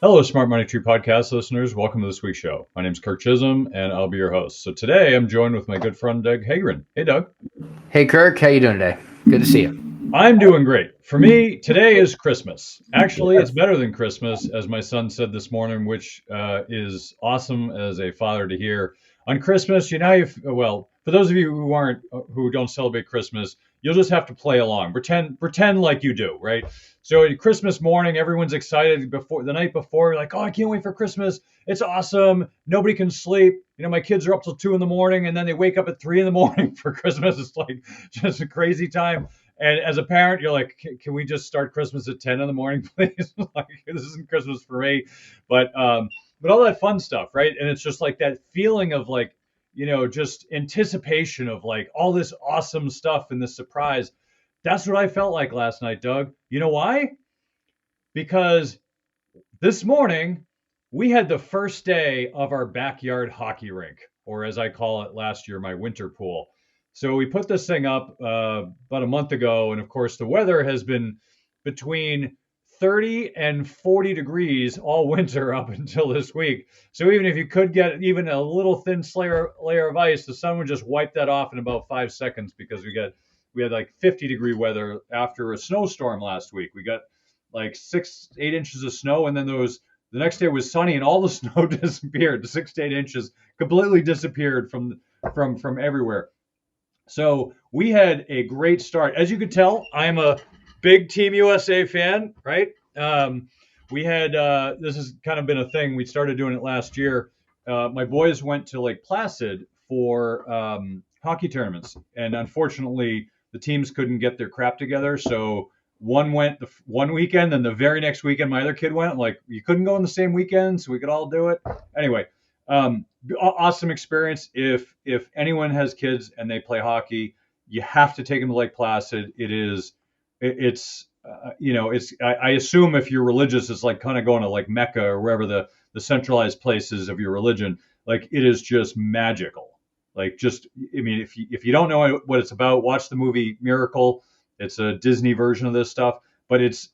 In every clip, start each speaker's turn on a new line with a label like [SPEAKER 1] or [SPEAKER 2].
[SPEAKER 1] Hello, Smart Money Tree Podcast listeners. Welcome to this week's show. My name is Kirk Chisholm, and I'll be your host. So today I'm joined with my good friend, Doug Heagren. Hey, Doug.
[SPEAKER 2] Hey, Kirk. How you doing today? Good to see you.
[SPEAKER 1] I'm doing great. For me, today is Christmas. Actually, it's better than Christmas, as my son said this morning, which is awesome as a father to hear. On Christmas, well, for those of you who don't celebrate Christmas, you'll just have to play along. Pretend like you do, right? So at Christmas morning, everyone's excited the night before, like, oh, I can't wait for Christmas. It's awesome. Nobody can sleep. My kids are up till 2 a.m, and then they wake up at 3 a.m. for Christmas. It's like just a crazy time. And as a parent, you're like, can we just start Christmas at 10 a.m, please? Like, this isn't Christmas for me. But all that fun stuff, right? And it's just like that feeling of like, just anticipation of like all this awesome stuff and this surprise. That's what I felt like last night, Doug. You know why? Because this morning we had the first day of our backyard hockey rink, or as I call it last year, my winter pool. So we put this thing up about a month ago, and of course the weather has been between 30 and 40 degrees all winter up until this week. So even if you could get even a little thin layer of ice, the sun would just wipe that off in about 5 seconds because we had like 50-degree weather after a snowstorm last week. We got like 8 inches of snow, and then the next day was sunny, and all the snow disappeared. The 6 to 8 inches completely disappeared from everywhere. So we had a great start. As you could tell, I'm a big Team USA fan, right? We had this has kind of been a thing. We started doing it last year. My boys went to Lake Placid for hockey tournaments, and unfortunately, the teams couldn't get their crap together. So one went one weekend, and the very next weekend, my other kid went. Like, you couldn't go on the same weekend, so we could all do it. Anyway, awesome experience. If anyone has kids and they play hockey, you have to take them to Lake Placid. I assume if you're religious, it's like kind of going to like Mecca or wherever the centralized places of your religion. Like, it is just magical. Like, if you don't know what it's about, watch the movie Miracle. It's a Disney version of this stuff, but it's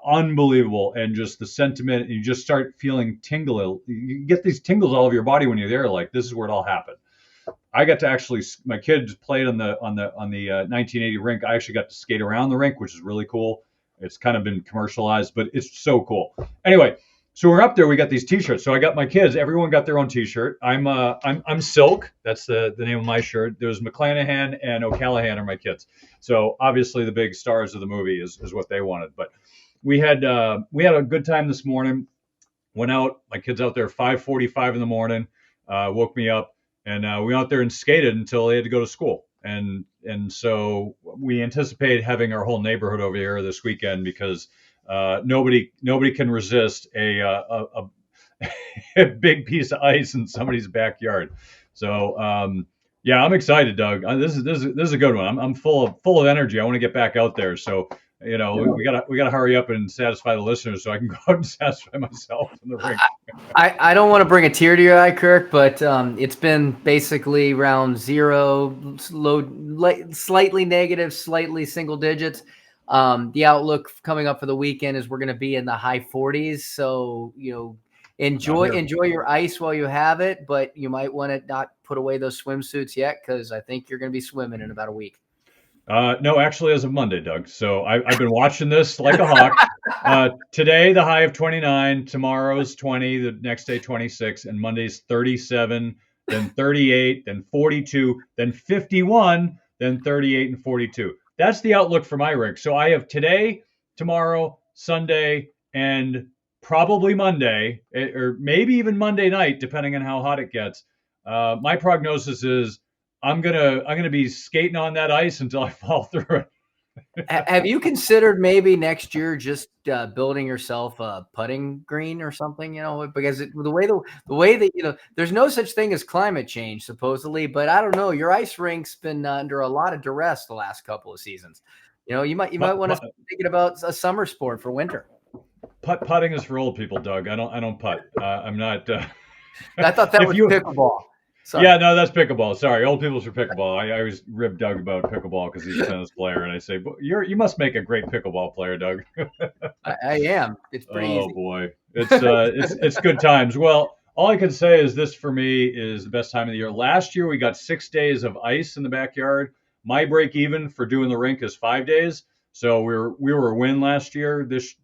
[SPEAKER 1] unbelievable. And just the sentiment, you just start feeling tingle. You get these tingles all over your body when you're there. Like, this is where it all happened. I got to my kids played on the 1980 rink. I actually got to skate around the rink, which is really cool. It's kind of been commercialized, but it's so cool. Anyway, so we're up there. We got these T-shirts. So I got my kids. Everyone got their own T-shirt. I'm Silk. That's the name of my shirt. There's McClanahan and O'Callahan are my kids. So obviously the big stars of the movie is what they wanted. But we had a good time this morning. Went out. My kids out there 5:45 in the morning. Woke me up. And we went out there and skated until they had to go to school. And so we anticipate having our whole neighborhood over here this weekend because nobody can resist a big piece of ice in somebody's backyard. So yeah, I'm excited, Doug. This is a good one. I'm full of energy. I want to get back out there. So we gotta hurry up and satisfy the listeners so I can go out and satisfy myself in the rink.
[SPEAKER 2] I don't want to bring a tear to your eye, Kirk, but it's been basically round zero, slightly negative, slightly single digits. The outlook coming up for the weekend is we're going to be in the high 40s. So, enjoy your ice while you have it, but you might want to not put away those swimsuits yet because I think you're going to be swimming in about a week.
[SPEAKER 1] No, actually, as of Monday, Doug. So I've been watching this like a hawk. Today, the high of 29. Tomorrow's 20. The next day, 26. And Monday's 37. Then 38. Then 42. Then 51. Then 38 and 42. That's the outlook for my rink. So I have today, tomorrow, Sunday, and probably Monday, or maybe even Monday night, depending on how hot it gets. My prognosis is I'm gonna be skating on that ice until I fall through it.
[SPEAKER 2] Have you considered maybe next year just building yourself a putting green or something? Because the way that there's no such thing as climate change supposedly, but I don't know. Your ice rink's been under a lot of duress the last couple of seasons. You might want to think about a summer sport for winter.
[SPEAKER 1] Putting is for old people, Doug. I don't putt. I'm not.
[SPEAKER 2] I thought that was pickleball. Sorry.
[SPEAKER 1] Yeah, no, that's pickleball. Sorry, old people's for pickleball. I always rib Doug about pickleball because he's a tennis player, and I say, "But you must make a great pickleball player, Doug."
[SPEAKER 2] I am. It's pretty
[SPEAKER 1] Oh
[SPEAKER 2] easy.
[SPEAKER 1] boy, it's good times. Well, all I can say is this for me is the best time of the year. Last year we got 6 days of ice in the backyard. My break even for doing the rink is 5 days, so we were a win last year. This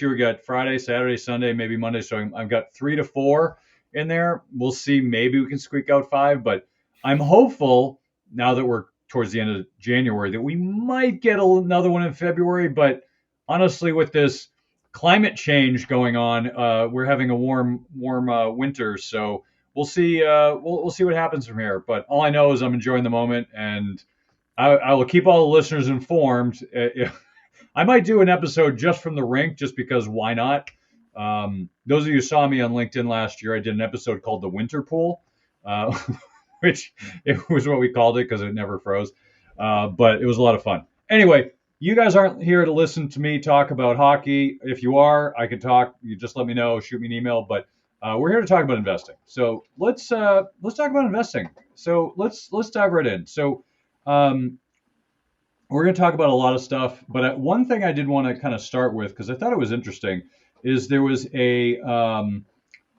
[SPEAKER 1] year we got Friday, Saturday, Sunday, maybe Monday. So I've got 3 to 4 in there. We'll see. Maybe we can squeak out 5, but I'm hopeful now that we're towards the end of January that we might get another one in February. But honestly, with this climate change going on, we're having a warm winter, so we'll see. We'll see what happens from here. But all I know is I'm enjoying the moment, and I will keep all the listeners informed. I might do an episode just from the rink, just because why not? Those of you who saw me on LinkedIn last year, I did an episode called the Winter Pool, uh, which it was what we called it because it never froze. But it was a lot of fun. Anyway, you guys aren't here to listen to me talk about hockey. If you are, I can talk. You just let me know, shoot me an email. But we're here to talk about investing. So let's talk about investing. So let's dive right in. So um, we're going to talk about a lot of stuff. But one thing I did want to kind of start with, because I thought it was interesting, is there was a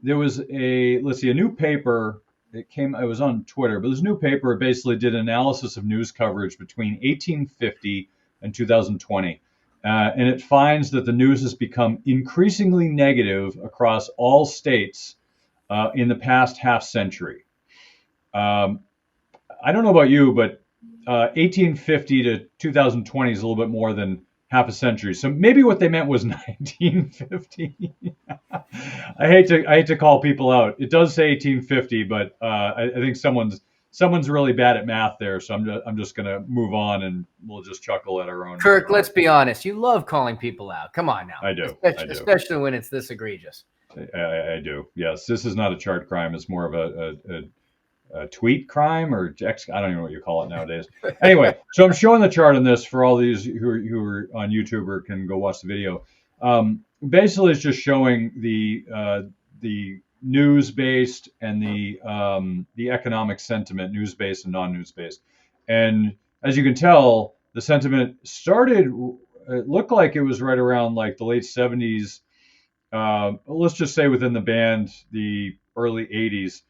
[SPEAKER 1] let's see, a new paper. It was on Twitter, but this new paper basically did an analysis of news coverage between 1850 and 2020. And it finds that the news has become increasingly negative across all states in the past half century. Um, I don't know about you, but 1850 to 2020 is a little bit more than half a century. So maybe what they meant was 1950. I hate to call people out. It does say 1850, but I think someone's really bad at math there. So I'm just gonna move on, and we'll just chuckle at our own.
[SPEAKER 2] Kirk, let's be honest. You love calling people out. Come on now.
[SPEAKER 1] I do.
[SPEAKER 2] Especially when it's this egregious.
[SPEAKER 1] I do. Yes, this is not a chart crime. It's more of a tweet crime, or I don't even know what you call it nowadays. Anyway, so I'm showing the chart on this for all these who are on YouTube or can go watch the video. Basically, it's just showing the news based and the economic sentiment, news based and non news based. And as you can tell, the sentiment started. It looked like it was right around like the late 70s. Let's just say within the band, the early 80s.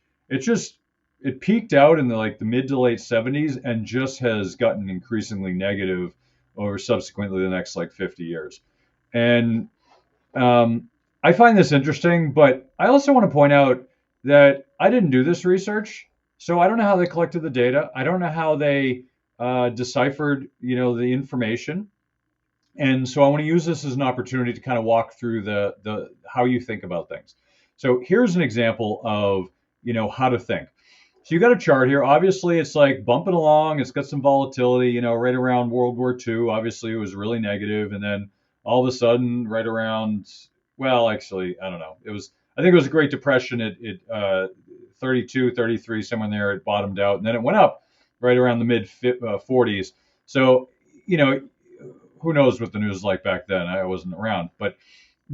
[SPEAKER 1] It peaked out in the mid to late 70s and just has gotten increasingly negative over subsequently the next like 50 years. And I find this interesting, but I also want to point out that I didn't do this research, so I don't know how they collected the data. I don't know how they deciphered, the information. And so I want to use this as an opportunity to kind of walk through the how you think about things. So here's an example of, how to think. So you got a chart here. Obviously, it's like bumping along. It's got some volatility, right around World War II. Obviously, it was really negative, and then all of a sudden, right around, well, actually, I don't know. I think it was a Great Depression. It 32, 33, somewhere in there. It bottomed out, and then it went up right around the mid 40s. So, who knows what the news was like back then? I wasn't around, but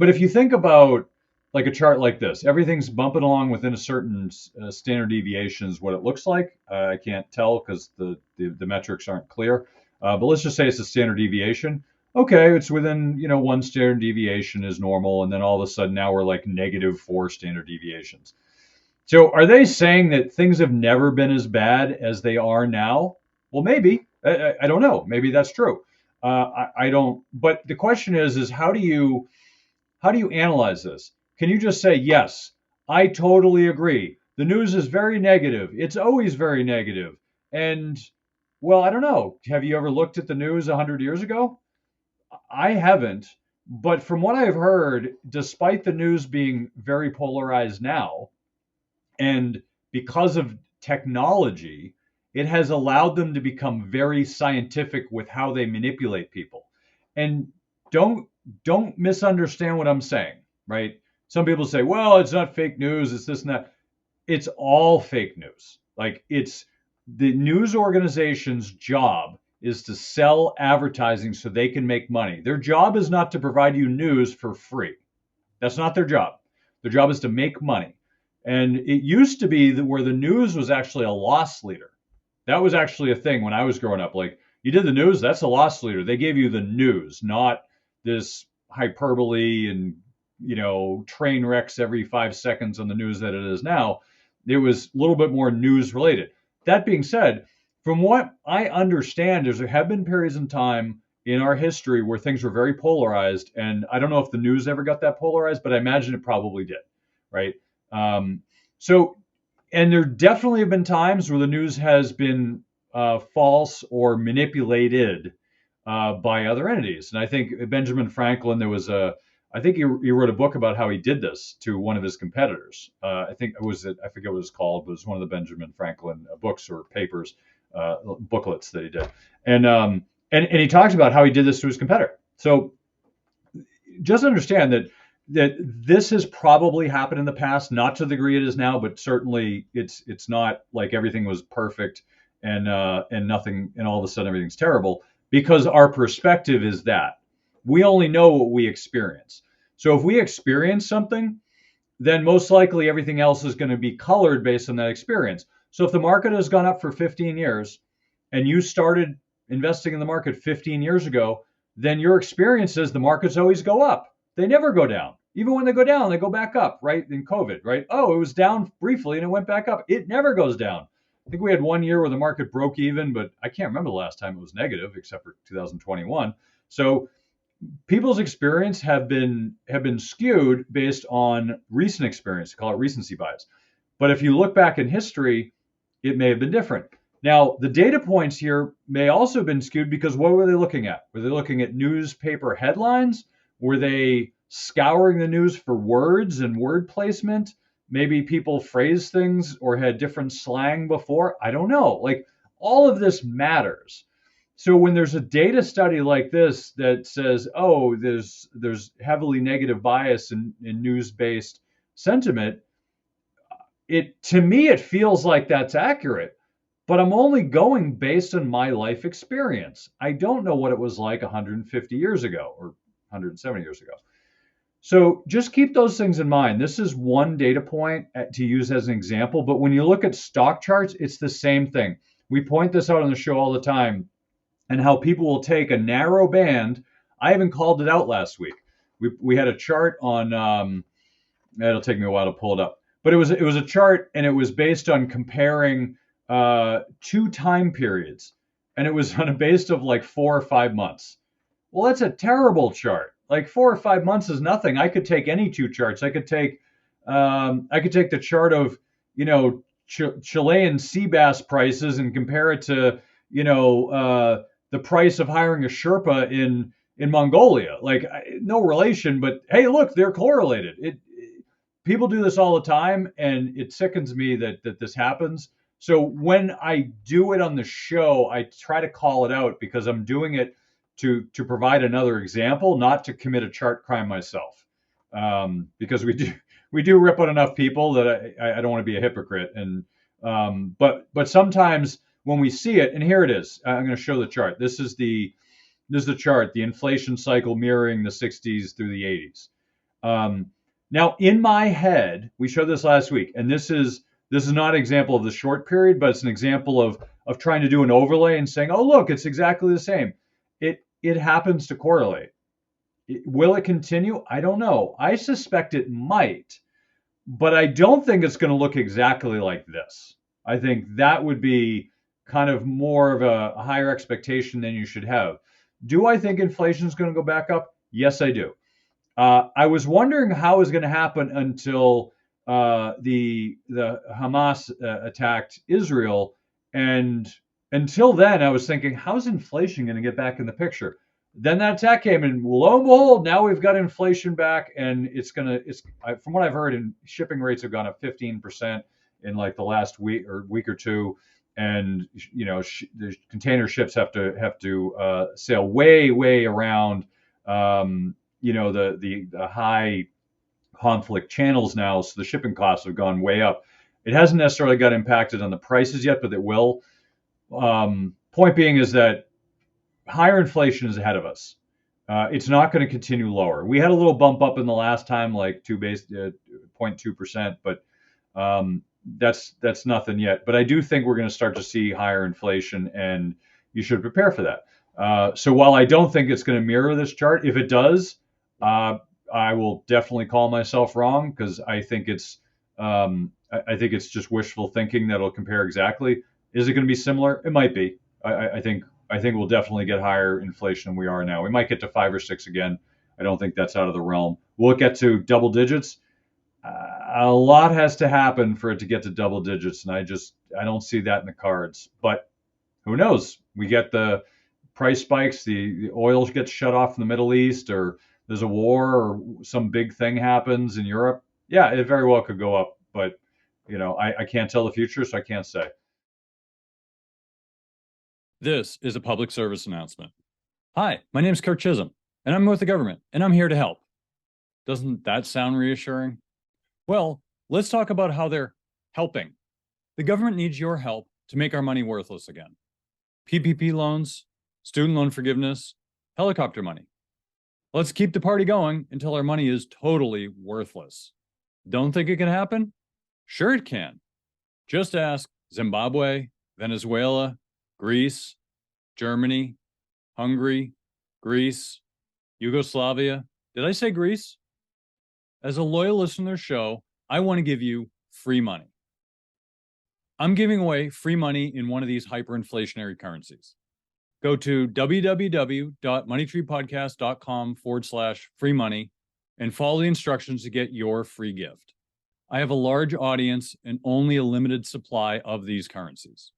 [SPEAKER 1] if you think about like a chart like this, everything's bumping along within a certain standard deviation is what it looks like. I can't tell because the metrics aren't clear. But let's just say it's a standard deviation. Okay, it's within, one standard deviation is normal, and then all of a sudden now we're like -4 standard deviations. So are they saying that things have never been as bad as they are now? Well, maybe. I don't know. Maybe that's true. I don't. But the question is how do you analyze this? Can you just say, yes, I totally agree. The news is very negative. It's always very negative. And, well, I don't know. Have you ever looked at the news 100 years ago? I haven't. But from what I've heard, despite the news being very polarized now, and because of technology, it has allowed them to become very scientific with how they manipulate people. And don't misunderstand what I'm saying, right? Some people say, well, it's not fake news, it's this and that. It's all fake news. Like, it's the news organization's job is to sell advertising so they can make money. Their job is not to provide you news for free. That's not their job. Their job is to make money. And it used to be that where the news was actually a loss leader. That was actually a thing when I was growing up. Like, you did the news, that's a loss leader. They gave you the news, not this hyperbole and, train wrecks every 5 seconds on the news that it is now. It was a little bit more news related. That being said, from what I understand, there have been periods in time in our history where things were very polarized. And I don't know if the news ever got that polarized, but I imagine it probably did, right? Um, so, and there definitely have been times where the news has been false or manipulated by other entities. And I think Benjamin Franklin, I think he wrote a book about how he did this to one of his competitors. I think it was, I forget what it was called, but it was one of the Benjamin Franklin books or papers, booklets that he did. And he talks about how he did this to his competitor. So just understand that this has probably happened in the past, not to the degree it is now, but certainly it's not like everything was perfect and nothing, and all of a sudden everything's terrible, because our perspective is that we only know what we experience. So if we experience something, then most likely everything else is going to be colored based on that experience. So if the market has gone up for 15 years and you started investing in the market 15 years ago, then your experience is the markets always go up. They never go down. Even when they go down, they go back up, right? In COVID, right? Oh, it was down briefly and it went back up. It never goes down. I think we had 1 year where the market broke even, but I can't remember the last time it was negative, except for 2021. So people's experience have been skewed based on recent experience. Call it recency bias. But if you look back in history, it may have been different. Now, the data points here may also have been skewed because what were they looking at? Were they looking at newspaper headlines? Were they scouring the news for words and word placement? Maybe people phrased things or had different slang before. I don't know. Like, all of this matters. So when there's a data study like this that says, oh, there's heavily negative bias in news-based sentiment, to me it feels like that's accurate, but I'm only going based on my life experience. I don't know what it was like 150 years ago or 170 years ago. So just keep those things in mind. This is one data point to use as an example, but when you look at stock charts, it's the same thing. We point this out on the show all the time, and how people will take a narrow band. I even called it out last week. We had a chart on, it'll take me a while to pull it up, but it was a chart, and it was based on comparing two time periods, and it was on a base of like 4 or 5 months. Well, that's a terrible chart. Like 4 or 5 months is nothing. I could take any two charts. I could take the chart of Chilean sea bass prices and compare it to the price of hiring a Sherpa in Mongolia. Like, no relation, but hey, look, they're correlated. People do this all the time, and it sickens me that this happens. So when I do it on the show, I try to call it out because I'm doing it to provide another example, not to commit a chart crime myself. Because we do rip on enough people that I don't want to be a hypocrite. And but sometimes when we see it, and here it is, I'm going to show the chart. This is the chart, the inflation cycle mirroring the 60s through the 80s. Now, in my head, we showed this last week, and this is not an example of the short period, but it's an example of trying to do an overlay and saying, oh, look, it's exactly the same. It happens to correlate. Will it continue? I don't know. I suspect it might, but I don't think it's going to look exactly like this. I think that would be kind of more of a higher expectation than you should have. Do I think inflation is going to go back up? Yes, I do. I was wondering how it was going to happen until the Hamas attacked Israel, and until then, I was thinking, how's inflation going to get back in the picture? Then that attack came, and lo and behold, now we've got inflation back, and from what I've heard, and shipping rates have gone up 15% in like the last week or two, and the container ships have to sail way around the high conflict channels now, so the shipping costs have gone way up. It hasn't necessarily got impacted on the prices yet, but it will. Point being is that higher inflation is ahead of us. It's not going to continue lower. We had a little bump up in the last time, like 0.2%, but That's nothing yet. But I do think we're going to start to see higher inflation, and you should prepare for that. So while I don't think it's going to mirror this chart, if it does, I will definitely call myself wrong, because I think I think it's just wishful thinking that it'll compare exactly. Is it going to be similar? It might be. I think we'll definitely get higher inflation than we are now. We might get to 5 or 6 again. I don't think that's out of the realm. Will it get to double digits? A lot has to happen for it to get to double digits, and I don't see that in the cards. But who knows? We get the price spikes, the oil gets shut off in the Middle East, or there's a war, or some big thing happens in Europe. Yeah, it very well could go up, but I can't tell the future, so I can't say.
[SPEAKER 3] This is a public service announcement. Hi, my name is Kirk Chisholm, and I'm with the government, and I'm here to help. Doesn't that sound reassuring? Well, let's talk about how they're helping. The government needs your help to make our money worthless again. PPP loans, student loan forgiveness, helicopter money. Let's keep the party going until our money is totally worthless. Don't think it can happen? Sure it can. Just ask Zimbabwe, Venezuela, Greece, Germany, Hungary, Greece, Yugoslavia. Did I say Greece? As a loyal listener to their show, I want to give you free money. I'm giving away free money in one of these hyperinflationary currencies. Go to www.moneytreepodcast.com/free money and follow the instructions to get your free gift. I have a large audience and only a limited supply of these currencies.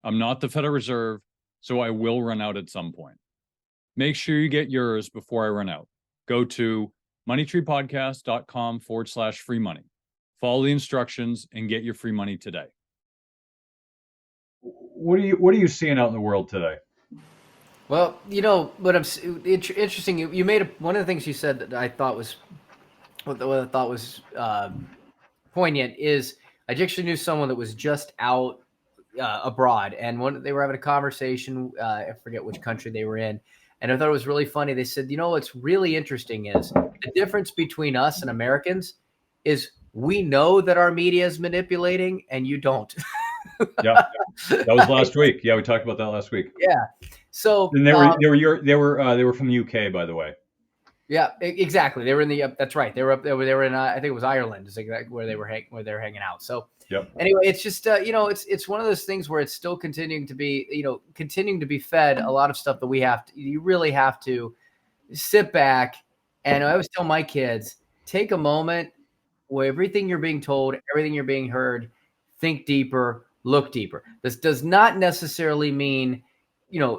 [SPEAKER 3] I'm not the Federal Reserve, so I will run out at some point. Make sure you get yours before I run out. Go to moneytreepodcast.com/free money. Follow the instructions and get your free money today.
[SPEAKER 1] What are you seeing out in the world today?
[SPEAKER 2] Well, what I'm interesting. You made one of the things you said that I thought was poignant is I actually knew someone that was just out abroad, and they were having a conversation. I forget which country they were in, and I thought it was really funny. They said, what's really interesting is the difference between us and Americans is we know that our media is manipulating, and you don't.
[SPEAKER 1] Yeah, that was last week. Yeah, we talked about that last week.
[SPEAKER 2] Yeah. So
[SPEAKER 1] and they were from the UK, by the way.
[SPEAKER 2] Yeah, exactly. They were in the. That's right. They were up there. They were in. I think it was Ireland, is exactly where they're hanging out. So anyway, it's just it's one of those things where it's still continuing to be fed a lot of stuff that we have to. You really have to sit back, and I always tell my kids, take a moment where everything you're being told, everything you're being heard, think deeper, look deeper. This does not necessarily mean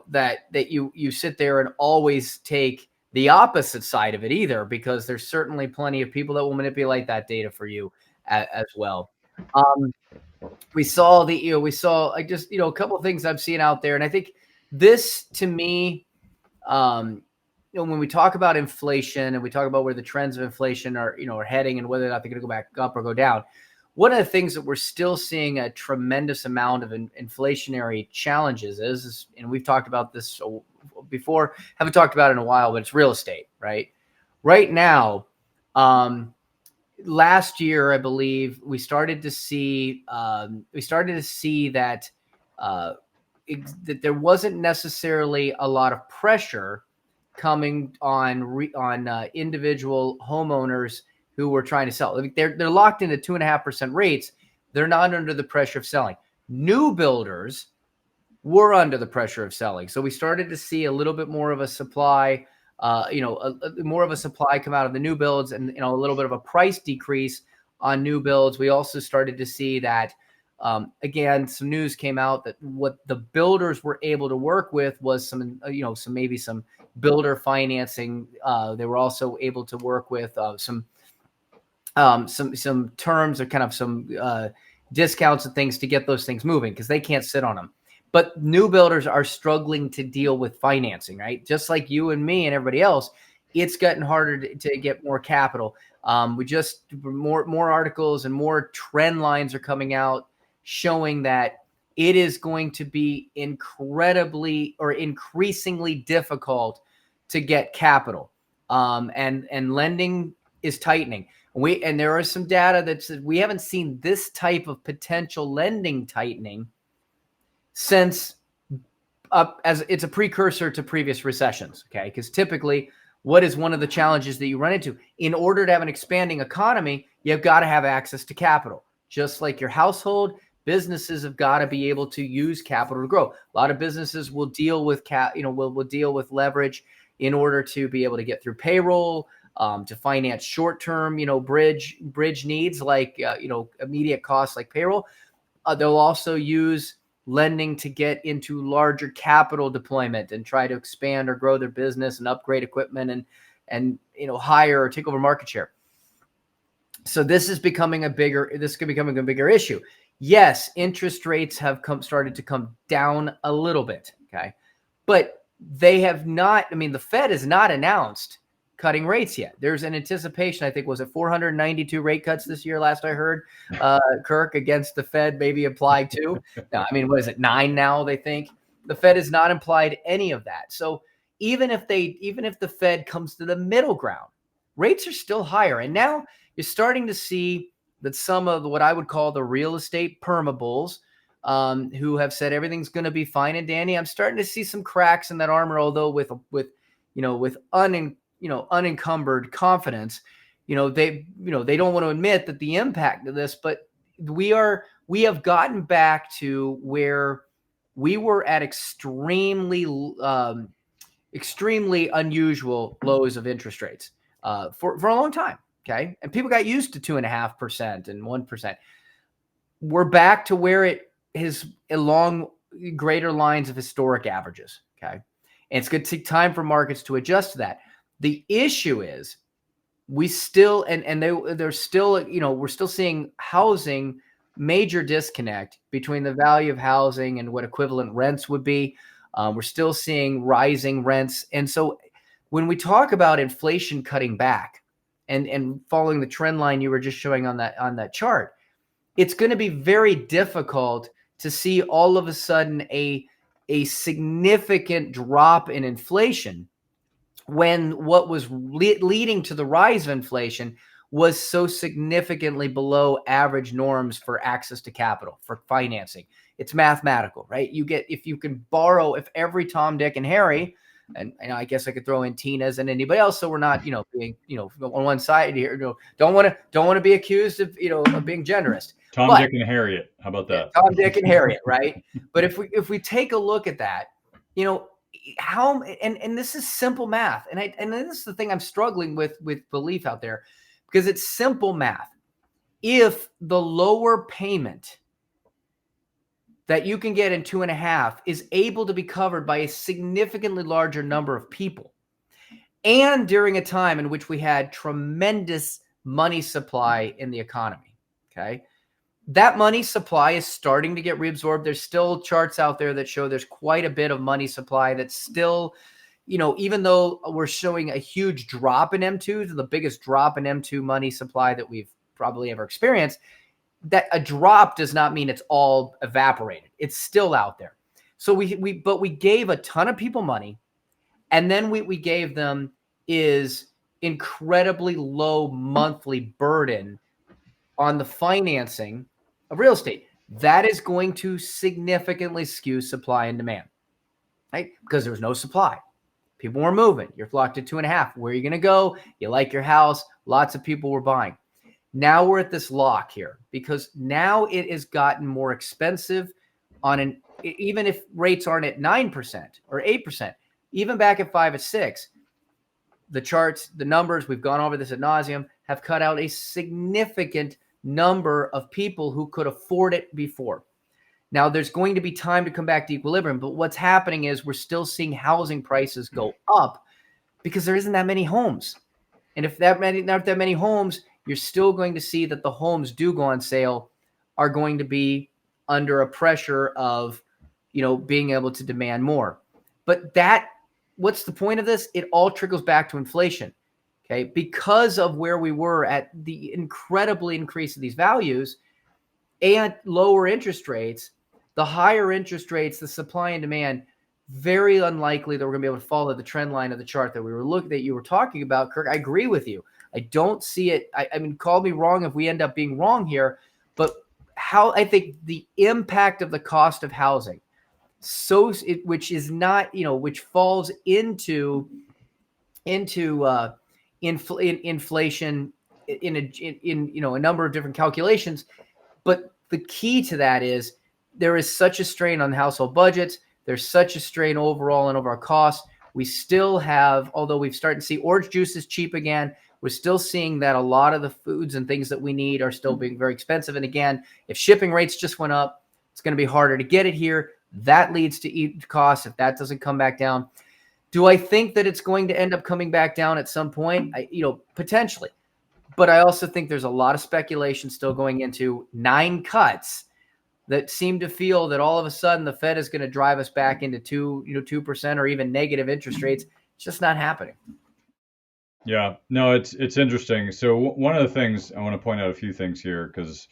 [SPEAKER 2] that you sit there and always take the opposite side of it either, because there's certainly plenty of people that will manipulate that data for you as well. We saw just a couple of things I've seen out there, and I think this to me, when we talk about inflation and we talk about where the trends of inflation are heading and whether or not they're going to go back up or go down, one of the things that we're still seeing a tremendous amount of inflationary challenges is, and we've talked about this before, haven't talked about it in a while, but it's real estate, right? Right now, last year, I believe we started to see that that there wasn't necessarily a lot of pressure coming on individual homeowners who were trying to sell. They're locked into 2.5% rates. They're not under the pressure of selling. New builders were under the pressure of selling. So we started to see a little bit more of a supply, more of a supply come out of the new builds, and a little bit of a price decrease on new builds. We also started to see that, again, some news came out that what the builders were able to work with was some builder financing. They were also able to work with some terms or kind of some discounts and things to get those things moving, because they can't sit on them. But new builders are struggling to deal with financing, right? Just like you and me and everybody else, it's getting harder to get more capital. More articles and more trend lines are coming out showing that it is going to be increasingly difficult to get capital, and lending is tightening. And there are some data that says we haven't seen this type of potential lending tightening since as it's a precursor to previous recessions. Okay. Because typically, what is one of the challenges that you run into? In order to have an expanding economy, you've got to have access to capital. Just like your household, businesses have got to be able to use capital to grow. A lot of businesses will deal with will deal with leverage in order to be able to get through payroll, to finance short-term, bridge needs like immediate costs like payroll. They'll also use lending to get into larger capital deployment and try to expand or grow their business and upgrade equipment and hire or take over market share. So this is becoming a bigger issue. Yes, interest rates have started to come down a little bit. Okay. But they have not, the Fed has not announced cutting rates yet. There's an anticipation, I think, was it 492 rate cuts this year, last I heard, Kirk, against the Fed maybe applied to. No, what is it, 9 now, they think? The Fed has not implied any of that. So even if the Fed comes to the middle ground, rates are still higher. And now you're starting to see that some of what I would call the real estate permabulls, who have said everything's going to be fine and dandy. I'm starting to see some cracks in that armor, although with unencumbered confidence. They don't want to admit that the impact of this, but we have gotten back to where we were at extremely unusual lows of interest rates for a long time. Okay. And people got used to 2.5% and 1%. We're back to where it is along greater lines of historic averages. Okay. And it's going to take time for markets to adjust to that. The issue is we still, we're still seeing housing major disconnect between the value of housing and what equivalent rents would be. We're still seeing rising rents. And so when we talk about inflation cutting back and following the trend line you were just showing on that chart, it's going to be very difficult to see all of a sudden a significant drop in inflation when what was leading to the rise of inflation was so significantly below average norms for access to capital, for financing. It's mathematical, right? If every Tom, Dick, and Harry, and I guess I could throw in Tina's and anybody else, so we're not, being, on one side here, don't want to be accused of, of being generous.
[SPEAKER 1] Tom, Dick, and Harriet. How about that?
[SPEAKER 2] Tom, Dick, and Harriet, right? But if we take a look at that, how, and this is simple math, and this is the thing I'm struggling with belief out there, because it's simple math. If the lower payment that you can get in 2.5 is able to be covered by a significantly larger number of people, and during a time in which we had tremendous money supply in the economy, okay, that money supply is starting to get reabsorbed. There's still charts out there that show there's quite a bit of money supply that's still, even though we're showing a huge drop in M2, the biggest drop in M2 money supply that we've probably ever experienced, that a drop does not mean it's all evaporated. It's still out there. So we gave a ton of people money, and then we gave them is incredibly low monthly burden on the financing of real estate. That is going to significantly skew supply and demand, right? Because there was no supply. People were moving. You're flocked at 2.5. Where are you going to go? You like your house. Lots of people were buying. Now we're at this lock here, because now it has gotten more expensive even if rates aren't at 9% or 8%, even back at 5 or 6, the charts, the numbers, we've gone over this ad nauseum, have cut out a significant number of people who could afford it before. Now there's going to be time to come back to equilibrium, but what's happening is we're still seeing housing prices go up because there isn't that many homes. And if not that many homes, you're still going to see that the homes do go on sale are going to be under a pressure of, being able to demand more. But what's the point of this? It all trickles back to inflation. Okay, because of where we were at the incredibly increase of these values and lower interest rates, the higher interest rates, the supply and demand, very unlikely that we're going to be able to follow the trend line of the chart that you were talking about, Kirk. I agree with you. I don't see it. I mean, call me wrong if we end up being wrong here, but how I think the impact of the cost of housing, which is not, which falls into inflation in a number of different calculations. But the key to that is there is such a strain on household budgets. There's such a strain overall and over our costs. We still have, although we've started to see orange juice is cheap again, we're still seeing that a lot of the foods and things that we need are still being very expensive. And again, if shipping rates just went up, it's going to be harder to get it here. That leads to costs if that doesn't come back down. Do I think that it's going to end up coming back down at some point? Potentially. But I also think there's a lot of speculation still going into 9 cuts that seem to feel that all of a sudden the Fed is going to drive us back into 2% or even negative interest rates. It's just not happening.
[SPEAKER 1] Yeah, no, it's interesting. So one of the things I want to point out a few things here, because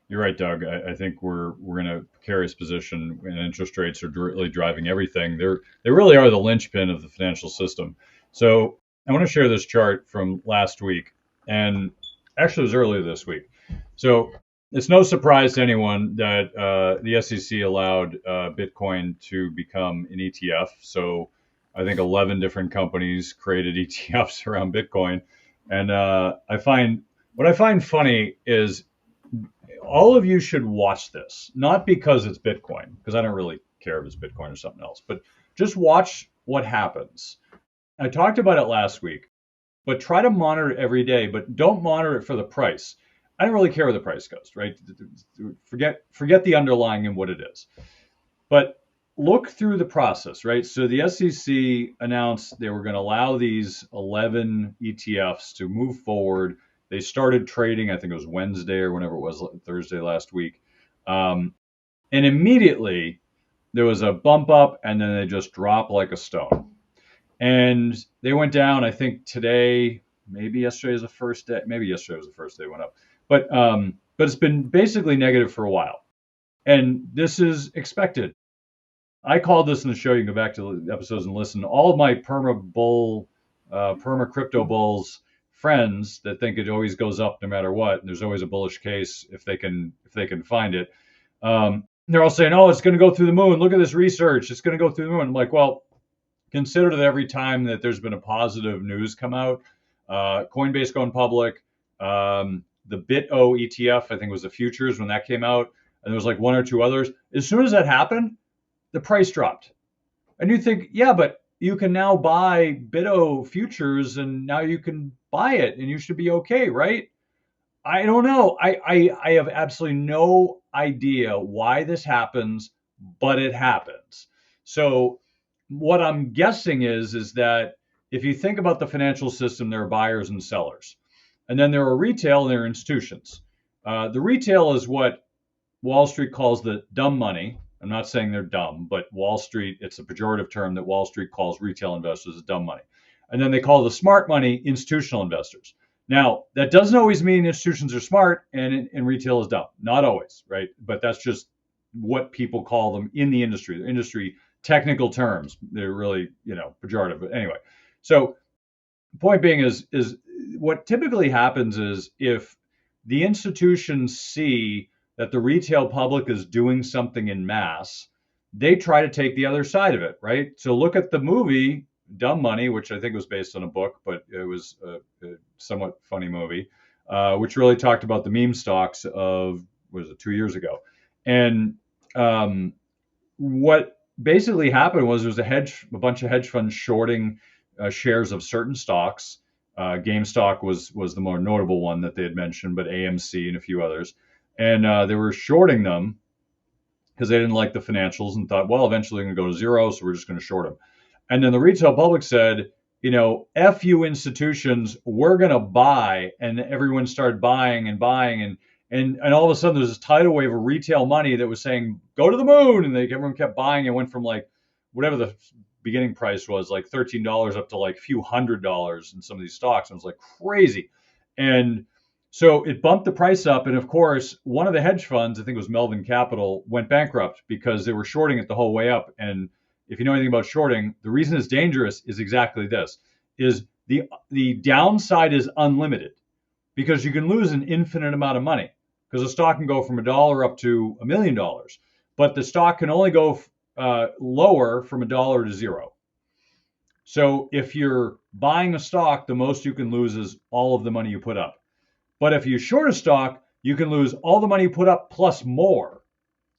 [SPEAKER 1] you're right, Doug. I think we're in a precarious position when interest rates are really driving everything. They really are the linchpin of the financial system. So I want to share this chart from last week, and actually it was earlier this week. So it's no surprise to anyone that the SEC allowed Bitcoin to become an ETF. So I think 11 different companies created ETFs around Bitcoin. And what I find funny is all of you should watch this, not because it's Bitcoin, because I don't really care if it's Bitcoin or something else, but just watch what happens. I talked about it last week, but try to monitor it every day, but don't monitor it for the price. I don't really care where the price goes, right? Forget the underlying and what it is. But look through the process, right? So the SEC announced they were going to allow these 11 ETFs to move forward. They started trading, I think it was Wednesday or whenever it was, Thursday last week. And immediately there was a bump up and then they just dropped like a stone. And they went down, I think today, maybe yesterday was the first day, maybe yesterday was the first day it went up. But it's been basically negative for a while. And this is expected. I called this in the show. You can go back to the episodes and listen. All of my perma crypto bulls friends that think it always goes up no matter what, and there's always a bullish case if they can find it. They're all saying, "Oh, it's going to go through the moon. Look at this research. It's going to go through the moon." I'm like, well, consider that every time that there's been a positive news come out, Coinbase going public, the BitO ETF, I think was the futures when that came out, and there was like one or two others. As soon as that happened, the price dropped. And you think, yeah, but you can now buy BitO futures and now you can buy it and you should be okay, right? I don't know. I have absolutely no idea why this happens, but it happens. So what I'm guessing is that if you think about the financial system, there are buyers and sellers. And then there are retail and there are institutions. The retail is what Wall Street calls the dumb money. I'm not saying they're dumb, but Wall Street, it's a pejorative term that Wall Street calls retail investors dumb money. And then they call the smart money institutional investors. Now, that doesn't always mean institutions are smart and retail is dumb. Not always, right? But that's just what people call them in the industry. The industry technical terms, they're really, pejorative. But anyway, so the point being is what typically happens is if the institutions see that the retail public is doing something in mass, they try to take the other side of it, right? So look at the movie Dumb Money, which I think was based on a book, but it was a somewhat funny movie, which really talked about the meme stocks of, 2 years ago? And what basically happened was there was a bunch of hedge funds shorting shares of certain stocks. GameStop was the more notable one that they had mentioned, but AMC and a few others. And they were shorting them because they didn't like the financials and thought, well, eventually they're going to go to zero, so we're just going to short them. And then the retail public said, F you institutions, we're going to buy. And everyone started buying and buying. And all of a sudden there's this tidal wave of retail money that was saying, go to the moon. And everyone kept buying. It went from like whatever the beginning price was, like $13 up to like a few $100s in some of these stocks. And it was like crazy. And so it bumped the price up. And of course, one of the hedge funds, I think it was Melvin Capital, went bankrupt because they were shorting it the whole way up. And if you know anything about shorting, the reason it's dangerous is exactly this, is The downside is unlimited because you can lose an infinite amount of money because a stock can go from $1 up to $1 million, but the stock can only go lower from $1 to zero. So if you're buying a stock, the most you can lose is all of the money you put up. But if you short a stock, you can lose all the money you put up plus more,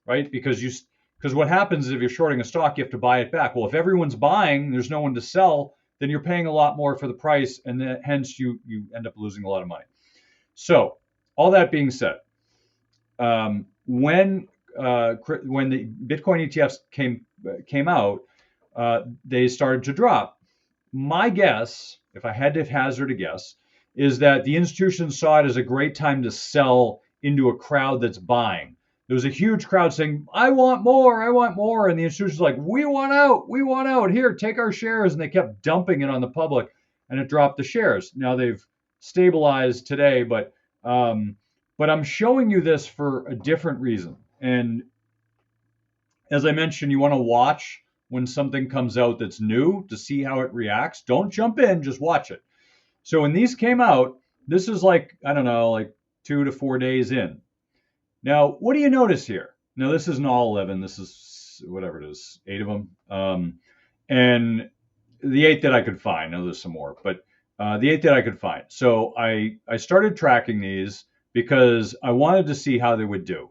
[SPEAKER 1] right? Because what happens is if you're shorting a stock, you have to buy it back. Well, if everyone's buying, there's no one to sell, then you're paying a lot more for the price, and then, hence you end up losing a lot of money. So all that being said, when the Bitcoin ETFs came out, they started to drop. My guess, if I had to hazard a guess, is that the institutions saw it as a great time to sell into a crowd that's buying. There was a huge crowd saying, I want more, I want more. And the institutions were like, we want out, here, take our shares. And they kept dumping it on the public, and it dropped the shares. Now they've stabilized today, but I'm showing you this for a different reason. And as I mentioned, you want to watch when something comes out that's new to see how it reacts. Don't jump in, just watch it. So when these came out, this is like, I don't know, like 2 to 4 days in. Now, what do you notice here? Now, this isn't all 11. This is whatever it is, 8 of them. And the 8 that I could find, I know there's some more, but the 8 that I could find. So I started tracking these because I wanted to see how they would do.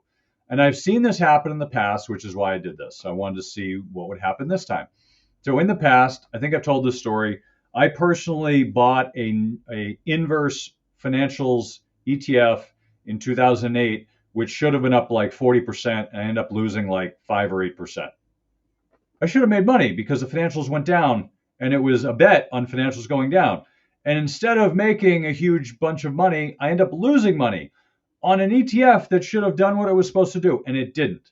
[SPEAKER 1] And I've seen this happen in the past, which is why I did this. I wanted to see what would happen this time. So in the past, I think I've told this story. I personally bought a inverse financials ETF in 2008, which should have been up like 40%, and I ended up losing like 5 or 8%. I should have made money because the financials went down, and it was a bet on financials going down. And instead of making a huge bunch of money, I end up losing money on an ETF that should have done what it was supposed to do, and it didn't.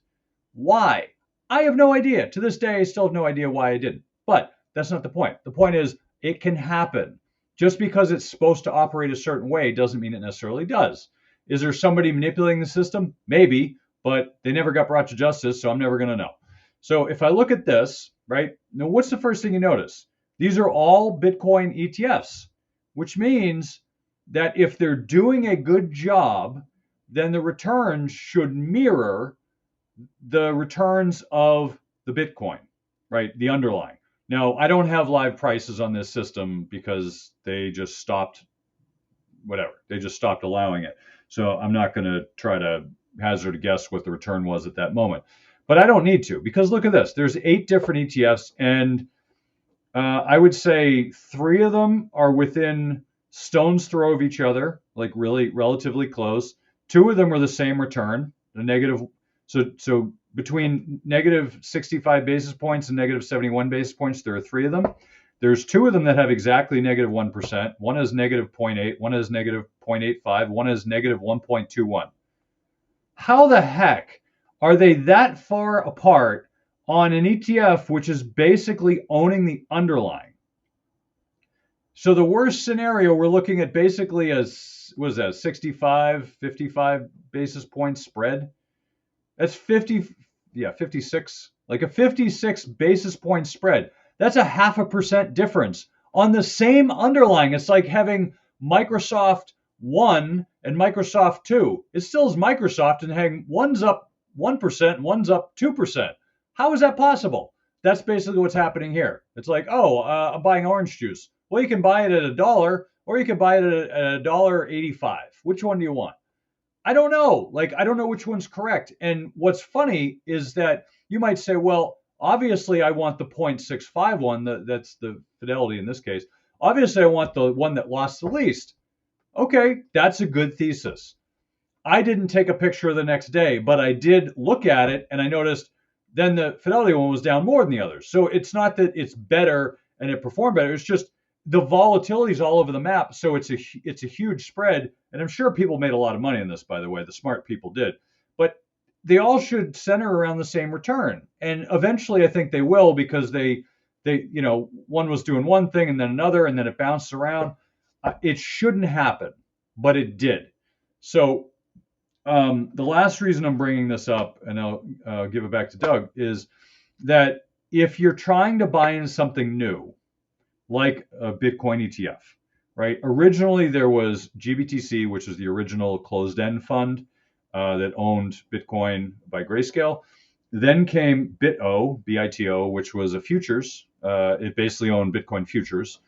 [SPEAKER 1] Why? I have no idea. To this day, I still have no idea why I didn't. But that's not the point. The point is, it can happen. Just because it's supposed to operate a certain way doesn't mean it necessarily does. Is there somebody manipulating the system? Maybe, but they never got brought to justice, so I'm never going to know. So if I look at this, right, now what's the first thing you notice? These are all Bitcoin ETFs, which means that if they're doing a good job, then the returns should mirror the returns of the Bitcoin, right? The underlying. Now, I don't have live prices on this system because they just stopped, whatever. They just stopped allowing it. So I'm not going to try to hazard a guess what the return was at that moment. But I don't need to, because look at this. There's 8 different ETFs, and I would say 3 of them are within stone's throw of each other, like really relatively close. 2 of them are the same return, the negative. So between negative 65 basis points and negative 71 basis points, there are 3 of them. There's 2 of them that have exactly negative 1%. One is negative 0.8, one is negative 0.85, one is negative 1.21. How the heck are they that far apart on an ETF which is basically owning the underlying? So the worst scenario, we're looking at basically as, what is that, 65, 55 basis points spread? That's 56, like a 56 basis point spread. That's a 0.5% difference on the same underlying. It's like having Microsoft 1 and Microsoft 2. It still is Microsoft, and having one's up 1% and one's up 2%. How is that possible? That's basically what's happening here. It's like, I'm buying orange juice. Well, you can buy it at $1, or you can buy it at $1.85. Which one do you want? I don't know. I don't know which one's correct. And what's funny is that you might say, well, obviously I want the 0.65 one. That's the Fidelity in this case. Obviously I want the one that lost the least. Okay, that's a good thesis. I didn't take a picture the next day, but I did look at it, and I noticed then the Fidelity one was down more than the others. So it's not that it's better and it performed better. It's just the volatility is all over the map. So it's a huge spread. And I'm sure people made a lot of money on this, by the way. The smart people did. But they all should center around the same return. And eventually I think they will, because they one was doing one thing and then another, and then it bounced around. It shouldn't happen, but it did. So the last reason I'm bringing this up, and I'll give it back to Doug, is that if you're trying to buy into something new, like a Bitcoin ETF, right? Originally, there was GBTC, which is the original closed-end fund that owned Bitcoin by Grayscale. Then came BITO, which was a futures. It basically owned Bitcoin futures,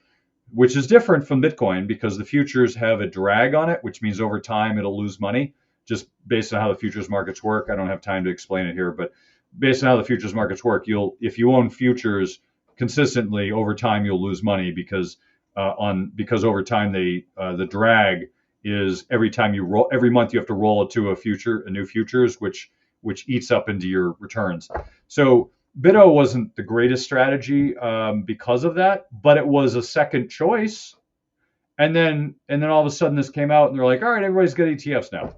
[SPEAKER 1] which is different from Bitcoin because the futures have a drag on it, which means over time it'll lose money just based on how the futures markets work. I don't have time to explain it here, but based on how the futures markets work, if you own futures consistently over time, you'll lose money because over time the drag is every time you roll, every month you have to roll it to a new futures, which eats up into your returns. So BITO wasn't the greatest strategy because of that, but it was a second choice. And then all of a sudden this came out and they're like, all right, everybody's got ETFs now.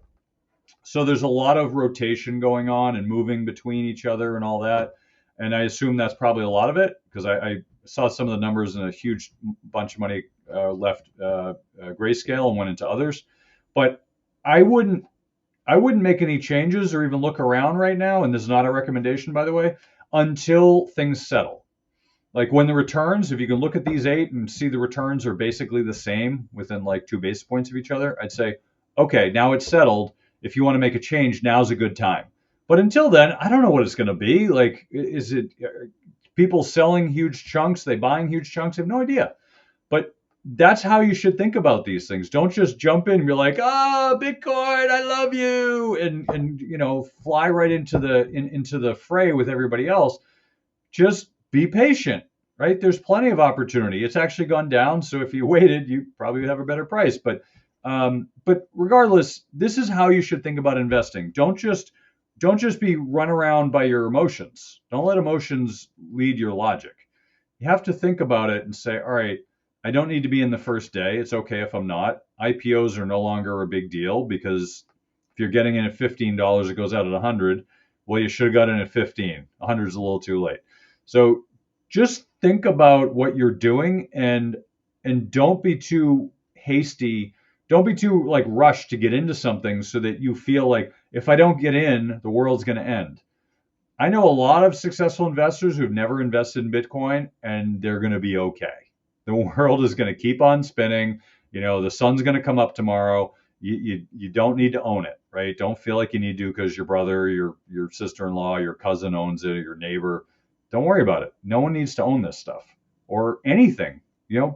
[SPEAKER 1] So there's a lot of rotation going on and moving between each other and all that. And I assume that's probably a lot of it because I saw some of the numbers and a huge bunch of money left Grayscale and went into others. But I wouldn't make any changes or even look around right now. And this is not a recommendation, by the way, until things settle. Like when the returns, if you can look at these 8 and see the returns are basically the same within like 2 basis points of each other, I'd say, okay, now it's settled. If you want to make a change, now's a good time. But until then, I don't know what it's going to be. Like, is it people selling huge chunks? They buying huge chunks? I have no idea. But that's how you should think about these things. Don't just jump in and be like, Bitcoin, I love you, and fly right into the fray with everybody else. Just be patient, right? There's plenty of opportunity. It's actually gone down, so if you waited, you probably would have a better price. But regardless, this is how you should think about investing. Don't just be run around by your emotions. Don't let emotions lead your logic. You have to think about it and say, all right, I don't need to be in the first day. It's okay if I'm not. IPOs are no longer a big deal because if you're getting in at $15, it goes out at 100. Well, you should have got in at 15. 100 is a little too late. So just think about what you're doing and don't be too hasty. Don't be too rushed to get into something so that you feel like if I don't get in, the world's going to end. I know a lot of successful investors who've never invested in Bitcoin and they're going to be okay. The world is going to keep on spinning. The sun's going to come up tomorrow. You don't need to own it, right? Don't feel like you need to because your brother, your sister-in-law, your cousin owns it, or your neighbor. Don't worry about it. No one needs to own this stuff or anything.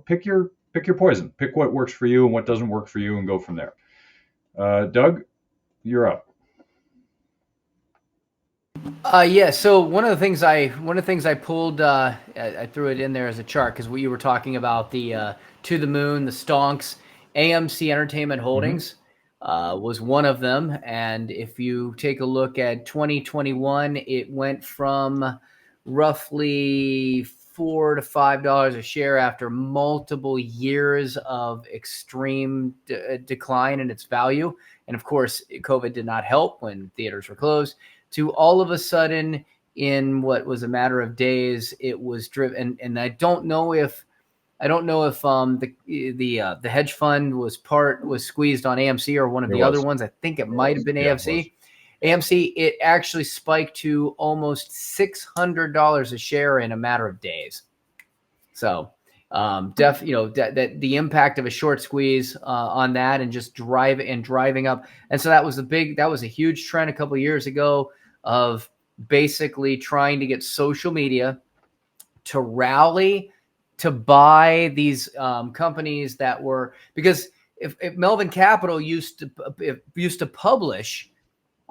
[SPEAKER 1] Pick your poison. Pick what works for you and what doesn't work for you and go from there. Doug, you're up.
[SPEAKER 2] Yeah. So one of the things I pulled, I threw it in there as a chart because you were talking about the To the Moon, the stonks. AMC Entertainment Holdings was one of them, and if you take a look at 2021, it went from roughly $4 to $5 a share after multiple years of extreme decline in its value, and of course, COVID did not help when theaters were closed. To all of a sudden, in what was a matter of days, it was driven. And I don't know if the hedge fund was squeezed on AMC or one of the other ones. I think it might have been AMC. AMC, it actually spiked to almost $600 a share in a matter of days. So, that the impact of a short squeeze on that and just driving up. And so that was a huge trend a couple of years ago of basically trying to get social media to rally to buy these companies that were, because if Melvin Capital used to publish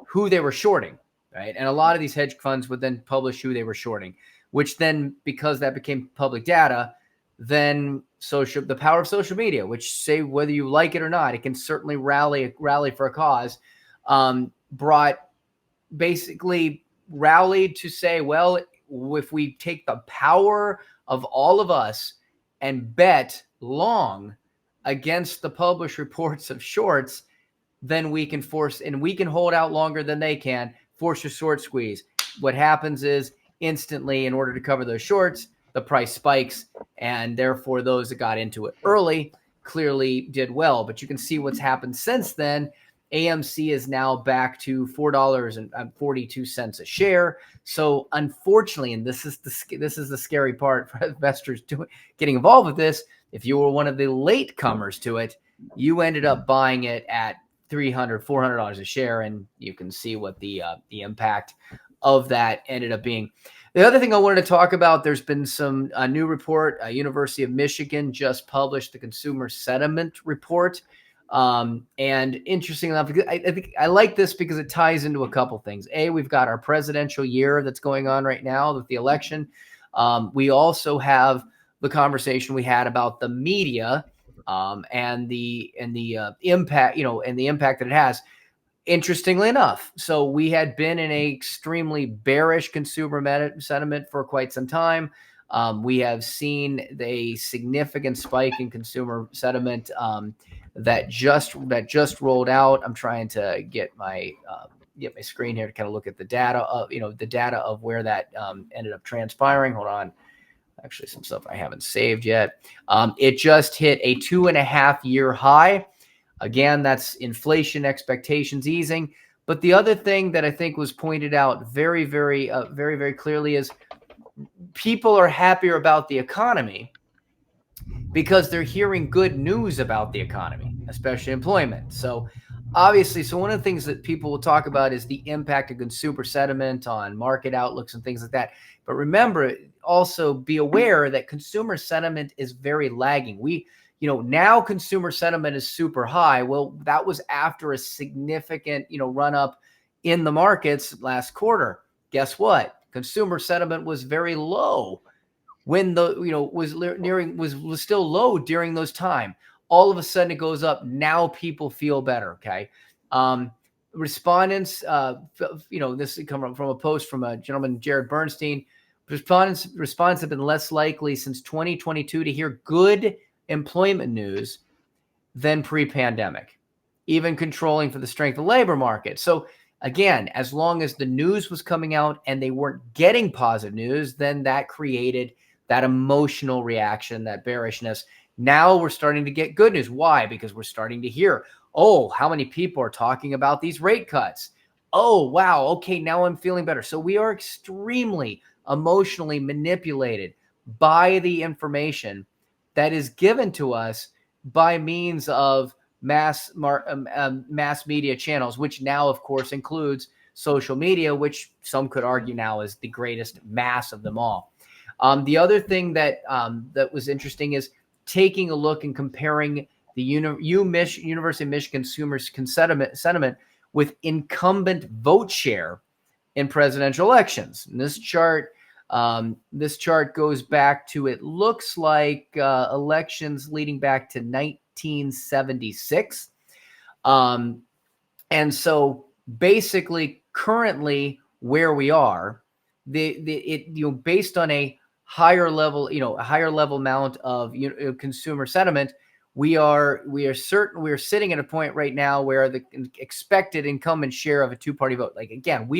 [SPEAKER 2] who they were shorting, right? And a lot of these hedge funds would then publish who they were shorting, which then, because that became public data, then the power of social media, which say whether you like it or not, it can certainly rally for a cause, rallied to say, well, if we take the power of all of us and bet long against the published reports of shorts, then we can hold out longer than they can, force a short squeeze. What happens is instantly, in order to cover those shorts, the price spikes, and therefore those that got into it early clearly did well. But you can see what's happened since then AMC is now back to $4.42 a share. So unfortunately, and this is the scary part for investors getting involved with this. If you were one of the late comers to it, you ended up buying it at $300, $400 a share, and you can see what the impact of that ended up being. The other thing I wanted to talk about, there's been a new report. University of Michigan just published the Consumer Sentiment Report. And interesting enough, I think I like this because it ties into a couple things. We've got our presidential year that's going on right now with the election. We also have the conversation we had about the media and the impact, and the impact that it has. Interestingly enough, so we had been in a extremely bearish consumer sentiment for quite some time. We have seen a significant spike in consumer sentiment that just rolled out. I'm trying to get my screen here to kind of look at the data of where that ended up transpiring. Hold on. Actually, some stuff I haven't saved yet. It just hit a 2.5-year high. Again, that's inflation expectations easing. But the other thing that I think was pointed out very, very, very, very clearly is people are happier about the economy because they're hearing good news about the economy, especially employment. So obviously, one of the things that people will talk about is the impact of consumer sentiment on market outlooks and things like that. But remember, also be aware that consumer sentiment is very lagging. Now consumer sentiment is super high. Well, that was after a significant, run up in the markets last quarter. Guess what? Consumer sentiment was very low when was still low during those time. All of a sudden it goes up. Now people feel better. Okay. Respondents, this is coming from a post from a gentleman, Jared Bernstein. Respondents have been less likely since 2022 to hear good employment news than pre-pandemic, even controlling for the strength of the labor market. So again, as long as the news was coming out and they weren't getting positive news, then that created that emotional reaction, that bearishness. Now we're starting to get good news. Why? Because we're starting to hear, how many people are talking about these rate cuts? Oh, wow. Okay, now I'm feeling better. So we are extremely emotionally manipulated by the information that is given to us by means of mass media channels, which now, of course, includes social media, which some could argue now is the greatest mass of them all. The other thing that was interesting is taking a look and comparing the University of Michigan consumers' sentiment with incumbent vote share in presidential elections. And this chart goes back to, it looks like elections leading back to 1976. And so basically currently where we are, based on a higher level amount of consumer sentiment, we are sitting at a point right now where the expected incumbent share of a two-party vote, like, again,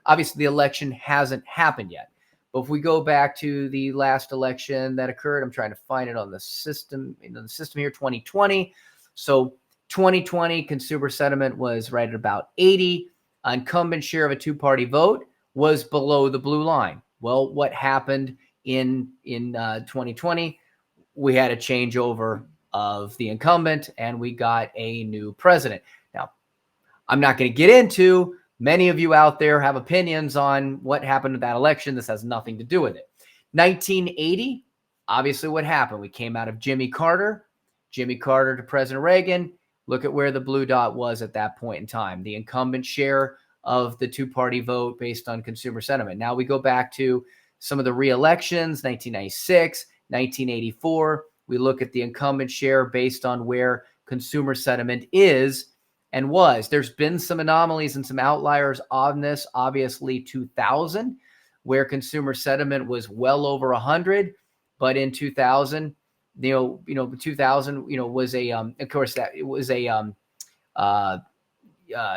[SPEAKER 2] obviously the election hasn't happened yet. But if we go back to the last election that occurred, I'm trying to find it on the system, here, 2020. So 2020 consumer sentiment was right at about 80. Incumbent share of a two-party vote was below the blue line. Well, what happened in 2020? We had a changeover of the incumbent and we got a new president. Now, I'm not going to get into, many of you out there have opinions on what happened to that election. This has nothing to do with it. 1980, obviously what happened? We came out of Jimmy Carter to President Reagan. Look at where the blue dot was at that point in time. The incumbent share of the two-party vote based on consumer sentiment. Now we go back to some of the re-elections, 1996, 1984. We look at the incumbent share based on where consumer sentiment is and was. There's been some anomalies and some outliers on this. Obviously, 2000, where consumer sentiment was well over 100, but in 2000, 2000, was a, of course, that it was a,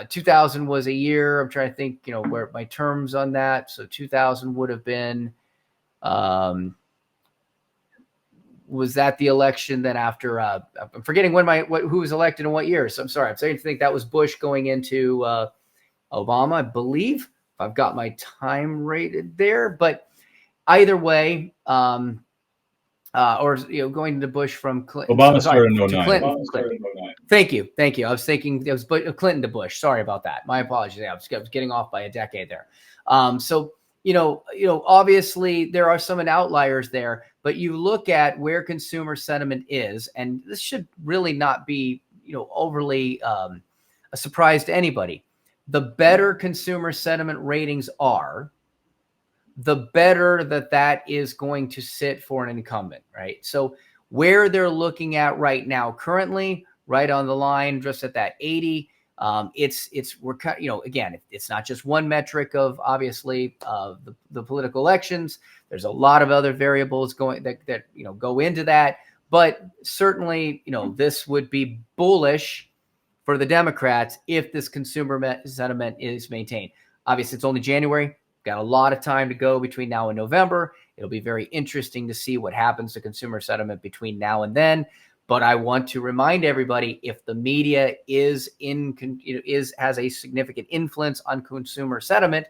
[SPEAKER 2] 2000 was a year. I'm trying to think, where my terms on that. So 2000 would have been, was that the election that after I'm forgetting who was elected in what year? So I'm sorry. I'm starting to think that was Bush going into Obama, I believe. If I've got my time rated there, but either way, or going into Bush from Clinton.
[SPEAKER 1] Obama started in
[SPEAKER 2] to
[SPEAKER 1] 09.
[SPEAKER 2] Clinton. Thank you. I was thinking it was Clinton to Bush. Sorry about that. My apologies. I was getting off by a decade there. So obviously there are some outliers there, but you look at where consumer sentiment is, and this should really not be overly a surprise to anybody. The better consumer sentiment ratings are, the better that is going to sit for an incumbent, right? So where they're looking at right now, currently, right on the line, just at that 80. Again, it's not just one metric of obviously the political elections. There's a lot of other variables going that go into that, but certainly this would be bullish for the Democrats if this consumer sentiment is maintained. Obviously, it's only January. Got a lot of time to go between now and November. It'll be very interesting to see what happens to consumer sentiment between now and then. But I want to remind everybody, if the media has a significant influence on consumer sentiment,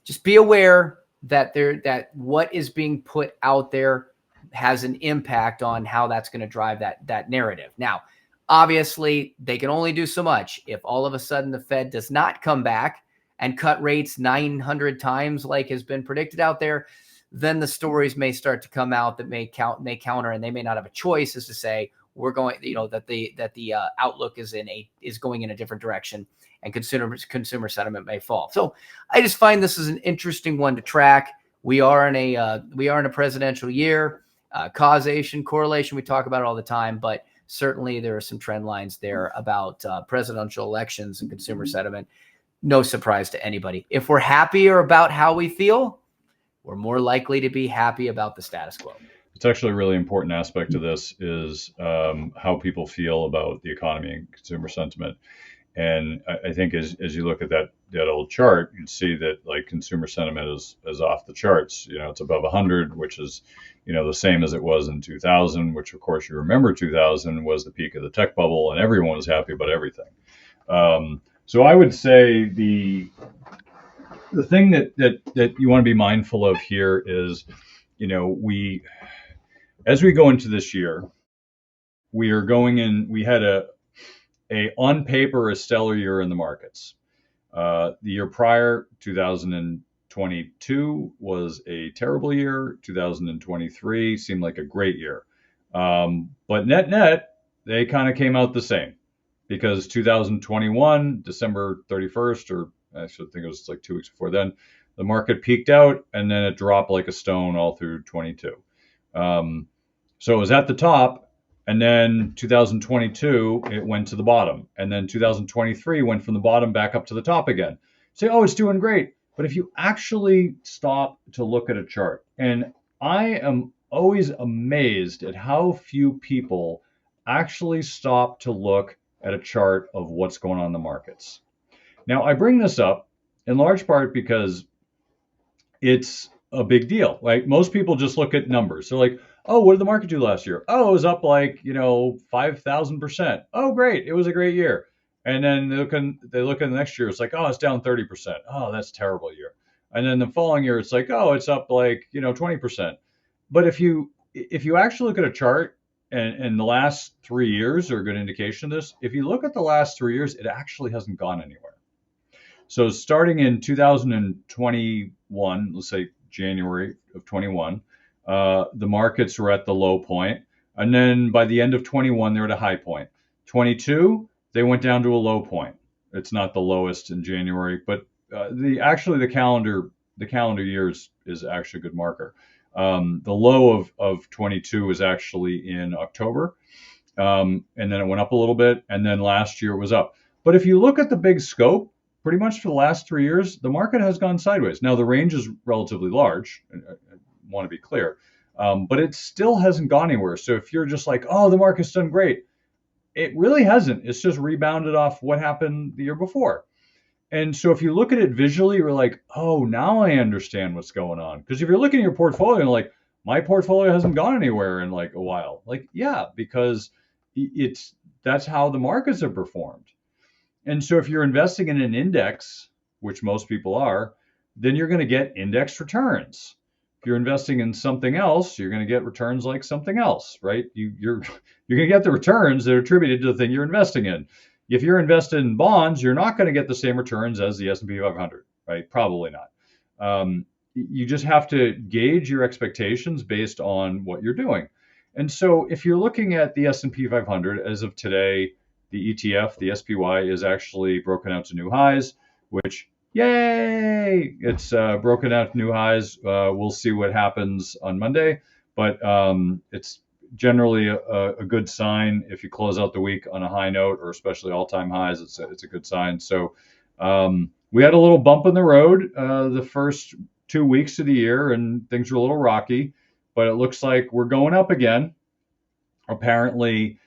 [SPEAKER 2] just be aware that what is being put out there has an impact on how that's going to drive that narrative. Now, obviously, they can only do so much. If all of a sudden the Fed does not come back and cut rates 900 times like has been predicted out there, then the stories may start to come out that may counter, and they may not have a choice as to say we're going, that the outlook is going in a different direction, and consumer sentiment may fall. So I just find this is an interesting one to track. We are in a presidential year. Causation, correlation, we talk about it all the time, but certainly there are some trend lines there about presidential elections and consumer sentiment. No surprise to anybody. If we're happier about how we feel, we're more likely to be happy about the status quo.
[SPEAKER 1] It's actually a really important aspect of this is how people feel about the economy and consumer sentiment. And I think as you look at that old chart, you'd see that like consumer sentiment is off the charts. It's above 100, which is, the same as it was in 2000, which of course you remember 2000 was the peak of the tech bubble and everyone was happy about everything. So I would say the thing that you want to be mindful of here is, as we go into this year, we had a on paper a stellar year in the markets. The year prior, 2022 was a terrible year. 2023 seemed like a great year. But net, they kind of came out the same. Because 2021, December 31st, or I should think it was like 2 weeks before then, the market peaked out and then it dropped like a stone all through 22. So it was at the top, and then 2022, it went to the bottom. And then 2023 went from the bottom back up to the top again. Say, oh, it's doing great. But if you actually stop to look at a chart, and I am always amazed at how few people actually stop to look at a chart of what's going on in the markets. Now, I bring this up in large part because it's a big deal. Like most people just look at numbers. They're like, oh, what did the market do last year? Oh, it was up like, 5,000%. Oh, great. It was a great year. And then they look at the next year. It's like, oh, it's down 30%. Oh, that's a terrible year. And then the following year, it's like, oh, it's up like, 20%. But if you actually look at a chart, and the last 3 years are a good indication of this. If you look at the last 3 years, it actually hasn't gone anywhere. So starting in 2021, let's say January of 21, the markets were at the low point. And then by the end of 21, they're at a high point. 22, they went down to a low point. It's not the lowest in January, but the calendar year is actually a good marker. The low of 22 was actually in October, and then it went up a little bit, and then last year it was up. But if you look at the big scope, pretty much for the last 3 years, the market has gone sideways. Now, the range is relatively large, I want to be clear, but it still hasn't gone anywhere. So if you're just like, oh, the market's done great, it really hasn't. It's just rebounded off what happened the year before. And so if you look at it visually, you're like, oh, now I understand what's going on. Because if you're looking at your portfolio and like, my portfolio hasn't gone anywhere in like a while. Like, yeah, because that's how the markets have performed. And so if you're investing in an index, which most people are, then you're going to get index returns. If you're investing in something else, you're going to get returns like something else, right? You're you're going to get the returns that are attributed to the thing you're investing in. If you're invested in bonds, you're not going to get the same returns as the S&P 500, right? Probably not. You just have to gauge your expectations based on what you're doing. And so if you're looking at the S&P 500 as of today, the ETF, the SPY, is actually broken out to new highs, which, yay, it's broken out to new highs. We'll see what happens on Monday, but it's generally a good sign. If you close out the week on a high note, or especially all-time highs, it's a good sign. So we had a little bump in the road the first 2 weeks of the year, and things were a little rocky, but it looks like we're going up again. Apparently,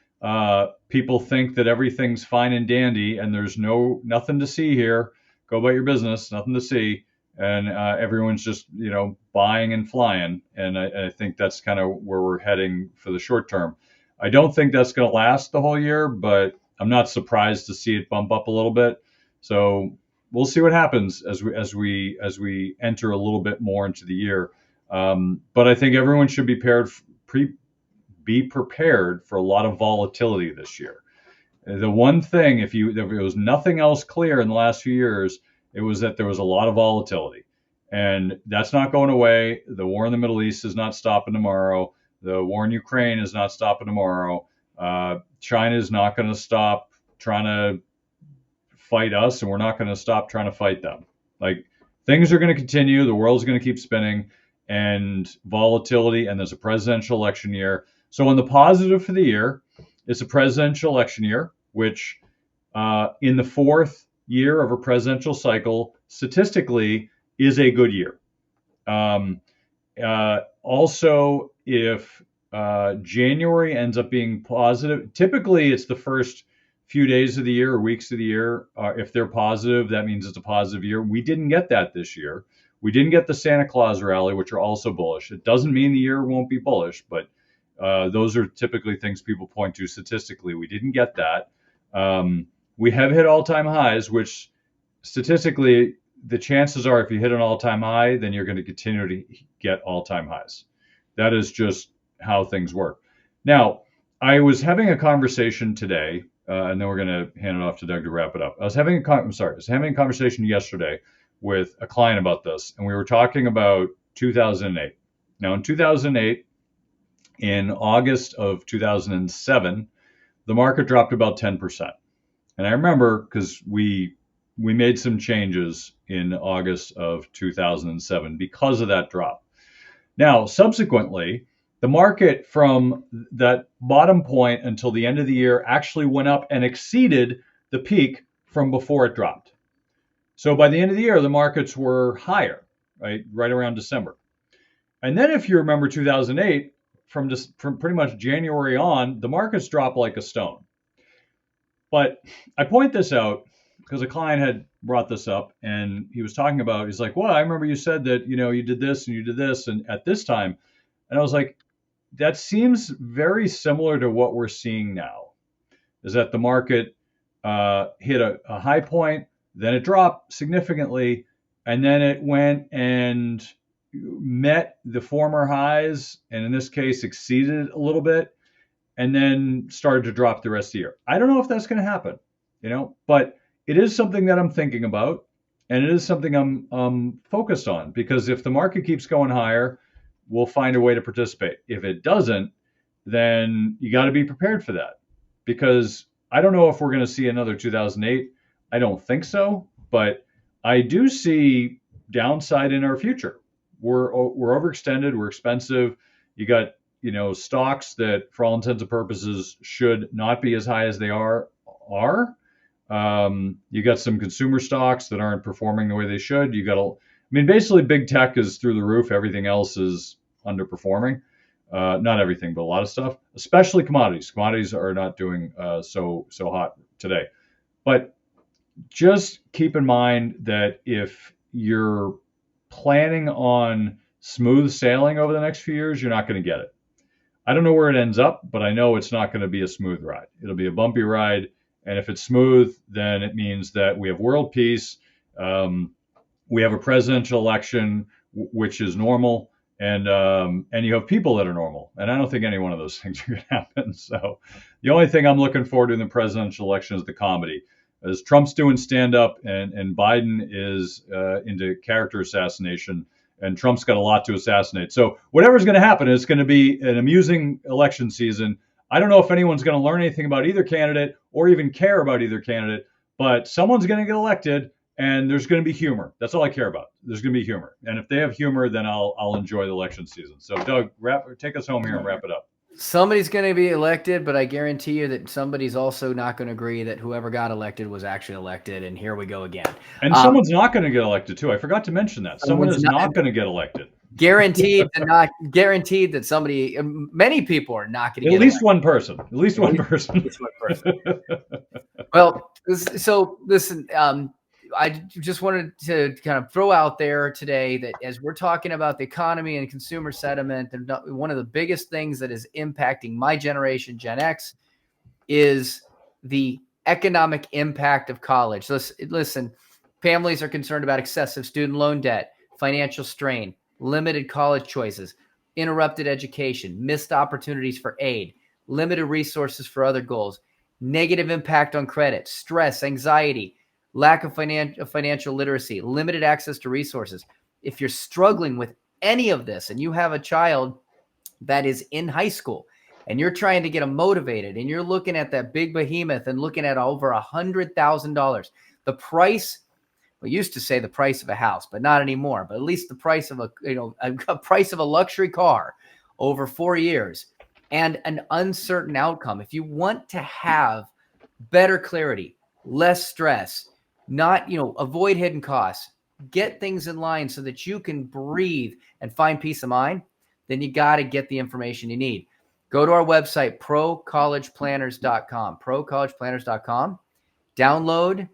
[SPEAKER 1] people think that everything's fine and dandy, and there's nothing to see here. Go about your business, nothing to see, and everyone's just buying and flying. And I think that's kind of where we're heading for the short term. I don't think that's going to last the whole year, but I'm not surprised to see it bump up a little bit. So we'll see what happens as we enter a little bit more into the year. But I think everyone should be prepared for a lot of volatility this year. The one thing, if there was nothing else clear in the last few years, it was that there was a lot of volatility, and that's not going away. The war in the Middle East is not stopping tomorrow. The war in Ukraine is not stopping tomorrow. China is not going to stop trying to fight us, and we're not going to stop trying to fight them. Like, things are going to continue. The world's going to keep spinning, and volatility, and there's a presidential election year. So on the positive for the year, it's a presidential election year, which in the fourth year of a presidential cycle, statistically, is a good year. Also, if January ends up being positive, typically it's the first few days of the year or weeks of the year. If they're positive, that means it's a positive year. We didn't get that this year. We didn't get the Santa Claus rally, which are also bullish. It doesn't mean the year won't be bullish, but those are typically things people point to statistically. We didn't get that. We have hit all-time highs, which statistically, the chances are if you hit an all-time high, then you're going to continue to get all-time highs. That is just how things work. Now, I was having a conversation today, and then we're going to hand it off to Doug to wrap it up. I was having a conversation yesterday with a client about this, and we were talking about 2008. Now, in 2008, in August of 2007, the market dropped about 10%. And I remember because we made some changes in August of 2007 because of that drop. Now, subsequently, the market from that bottom point until the end of the year actually went up and exceeded the peak from before it dropped. So by the end of the year, the markets were higher, right around December. And then if you remember 2008, from pretty much January on, the markets dropped like a stone. But I point this out because a client had brought this up, and he was talking about, he's like, well, I remember you said that, you did this and you did this and at this time. And I was like, that seems very similar to what we're seeing now, is that the market hit a high point, then it dropped significantly, and then it went and met the former highs, and in this case exceeded a little bit, and then started to drop the rest of the year. I don't know if that's going to happen, but it is something that I'm thinking about, and it is something I'm focused on, because if the market keeps going higher, we'll find a way to participate. If it doesn't, then you got to be prepared for that, because I don't know if we're going to see another 2008. I don't think so, but I do see downside in our future. We're overextended. We're expensive. You got stocks that, for all intents and purposes, should not be as high as they are. You got some consumer stocks that aren't performing the way they should. Basically, big tech is through the roof. Everything else is underperforming. Not everything, but a lot of stuff, especially commodities. Commodities are not doing so hot today. But just keep in mind that if you're planning on smooth sailing over the next few years, you're not going to get it. I don't know where it ends up, but I know it's not going to be a smooth ride. It'll be a bumpy ride. And if it's smooth, then it means that we have world peace. We have a presidential election, which is normal, and you have people that are normal. And I don't think any one of those things are going to happen. So the only thing I'm looking forward to in the presidential election is the comedy. As Trump's doing stand up and Biden is into character assassination, and Trump's got a lot to assassinate. So whatever's going to happen, it's going to be an amusing election season. I don't know if anyone's going to learn anything about either candidate or even care about either candidate, but someone's going to get elected, and there's going to be humor. That's all I care about. There's going to be humor, and if they have humor, then I'll enjoy the election season. So Doug, take us home here and wrap it up.
[SPEAKER 2] Somebody's going to be elected, but I guarantee you that somebody's also not going to agree that whoever got elected was actually elected, and here we go again.
[SPEAKER 1] And someone's not going to get elected, too. I forgot to mention that. Someone is not going to get elected.
[SPEAKER 2] Guaranteed that somebody, many people are not going to get
[SPEAKER 1] elected. At least one person.
[SPEAKER 2] Well, so listen, I just wanted to kind of throw out there today that as we're talking about the economy and consumer sentiment, and one of the biggest things that is impacting my generation, Gen X, is the economic impact of college. Listen, families are concerned about excessive student loan debt, financial strain, limited college choices, interrupted education, missed opportunities for aid, limited resources for other goals, negative impact on credit, stress, anxiety, lack of financial literacy, limited access to resources. If you're struggling with any of this and you have a child that is in high school and you're trying to get them motivated and you're looking at that big behemoth and looking at over $100,000, the price, we used to say the price of a house, but not anymore, but at least the price of a price of a luxury car over 4 years and an uncertain outcome. If you want to have better clarity, less stress, avoid hidden costs, get things in line so that you can breathe and find peace of mind, then you got to get the information you need. Go to our website, ProCollegePlanners.com, download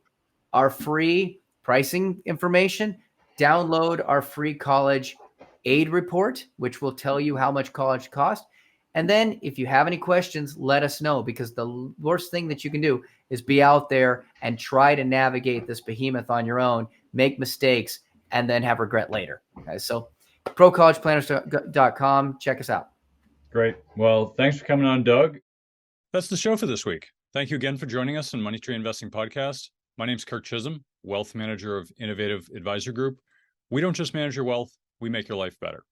[SPEAKER 2] our free pricing information, download our free college aid report, which will tell you how much college costs. And then if you have any questions, let us know, because the worst thing that you can do is be out there and try to navigate this behemoth on your own, make mistakes, and then have regret later. Okay, so ProCollegePlanners.com, check us out.
[SPEAKER 1] Great. Well, thanks for coming on, Doug.
[SPEAKER 3] That's the show for this week. Thank you again for joining us on Money Tree Investing Podcast. My name's Kirk Chisholm, Wealth Manager of Innovative Advisor Group. We don't just manage your wealth, we make your life better.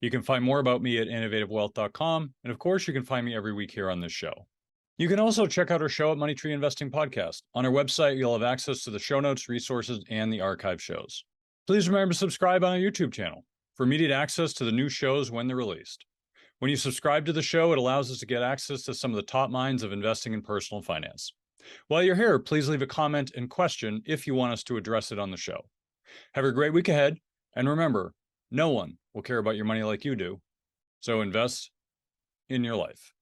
[SPEAKER 3] You can find more about me at innovativewealth.com. And of course, you can find me every week here on this show. You can also check out our show at Money Tree Investing Podcast. On our website, you'll have access to the show notes, resources, and the archive shows. Please remember to subscribe on our YouTube channel for immediate access to the new shows when they're released. When you subscribe to the show, it allows us to get access to some of the top minds of investing in personal finance. While you're here, please leave a comment and question if you want us to address it on the show. Have a great week ahead, and remember, no one will care about your money like you do, so invest in your life.